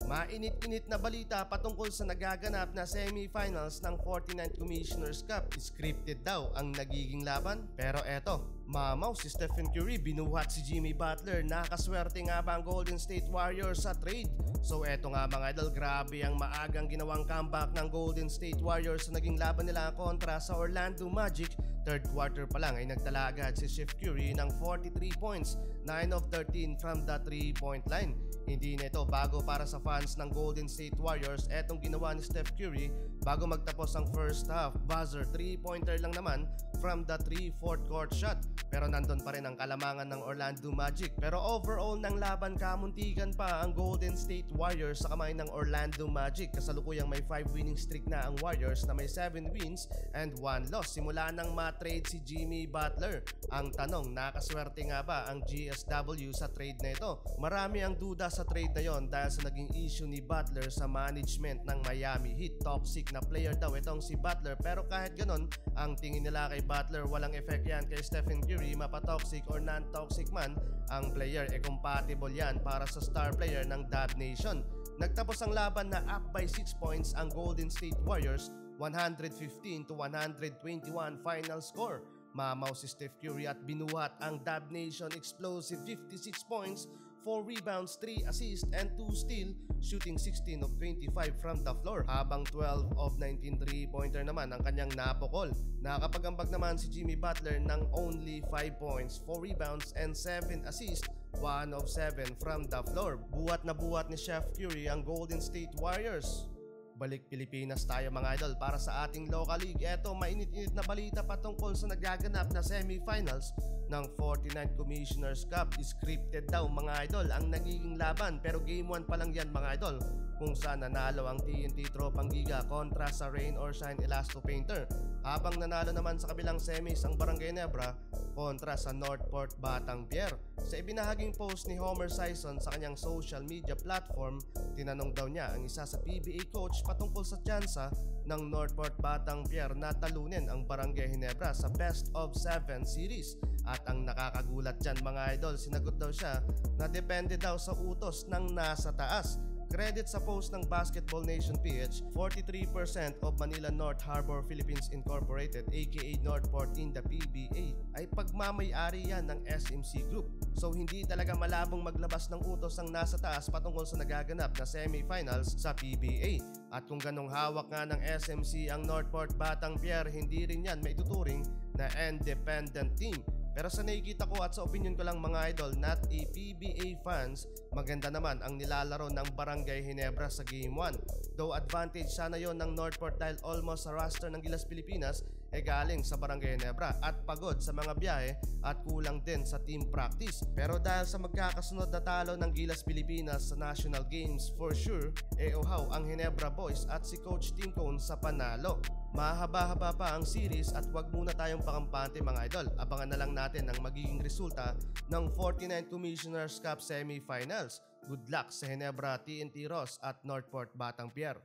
Mainit-init na balita patungkol sa nagaganap na semifinals ng 49th Commissioner's Cup. Scripted daw ang nagiging laban. Pero eto, mamaw si Stephen Curry, binuhat si Jimmy Butler. Nakaswerte nga ba ang Golden State Warriors sa trade? So eto nga mga idol, grabe ang maagang ginawang comeback ng Golden State Warriors sa naging laban nila kontra sa Orlando Magic. Third quarter pa lang ay nagtala agad si Steph Curry ng 43 points, 9 of 13 from the 3-point line. Hindi na ito bago para sa fans ng Golden State Warriors. Etong ginawa ni Steph Curry bago magtapos ang first half. Buzzer 3-pointer lang naman from the 3-fourth court shot. Pero nandun pa rin ang kalamangan ng Orlando Magic. Pero overall ng laban, kamuntikan pa ang Golden State Warriors sa kamay ng Orlando Magic. Kasalukuyang may 5 winning streak na ang Warriors na may 7 wins and 1 loss. Simula nang matrade si Jimmy Butler. Ang tanong, nakaswerte nga ba ang GSW sa trade na ito? Marami ang duda sa trade na yon dahil sa naging issue ni Butler sa management ng Miami Heat. Toxic na player daw itong si Butler, pero kahit ganon, ang tingin nila kay Butler walang effect yan kay Stephen Curry. Mapa-toxic or non-toxic man ang player, compatible yan para sa star player ng Dub Nation. Nagtapos ang laban na up by 6 points ang Golden State Warriors, 115-121 final score. Mamaw si Steph Curry at binuhat ang Dub Nation explosive 56 points, 4 rebounds, 3 assists and 2 steal, shooting 16 of 25 from the floor, habang 12 of 19 3-pointer naman ang kanyang napukol. Nakapagambag naman si Jimmy Butler ng only 5 points, 4 rebounds and 7 assists, 1 of 7 from the floor. Buhat na buhat ni Steph Curry ang Golden State Warriors. Balik Pilipinas tayo mga idol para sa ating local league. Eto, mainit-init na balita patungkol sa nagaganap na semifinals ng 49th Commissioner's Cup. Scripted daw mga idol ang nagiging laban, pero game 1 pa lang yan mga idol, kung saan nanalo ang TNT Tropang Giga kontra sa Rain or Shine Elasto Painter, habang nanalo naman sa kabilang semis ang Barangay Nebra kontra sa Northport Batangpier. Sa ibinahaging post ni Homer Sison sa kanyang social media platform, tinanong daw niya ang isa sa PBA coach patungkol sa tsansa ng Northport Batangpier na talunin ang Barangay Ginebra sa Best of 7 series. At ang nakakagulat dyan mga idol, sinagot daw siya na depende daw sa utos ng nasa taas. Credit sa post ng Basketball Nation PH, 43% of Manila North Harbor Philippines Incorporated aka Northport in the PBA ay pagmamay-ari yan ng SMC Group. So hindi talaga malabong maglabas ng utos ang nasa taas patungkol sa nagaganap na semifinals sa PBA. At kung ganong hawak nga ng SMC ang Northport Batangpier, hindi rin yan maituturing na independent team. Pero sa nakikita ko at sa opinion ko lang mga idol, not a PBA fans, maganda naman ang nilalaro ng Barangay Ginebra sa Game 1. Though advantage sana yon ng Northport dahil almost sa roster ng Gilas Pilipinas galing sa Barangay Ginebra at pagod sa mga biyahe at kulang din sa team practice. Pero dahil sa magkakasunod na talo ng Gilas Pilipinas sa National Games, for sure, uhaw ang Ginebra Boys at si Coach Tim Cone sa panalo. Mahaba-haba pa ang series at wag muna tayong pakampante mga idol. Abangan na lang natin ang magiging resulta ng 49th Commissioner's Cup semifinals. Good luck sa Ginebra, TNT Ross at Northport Batangpier.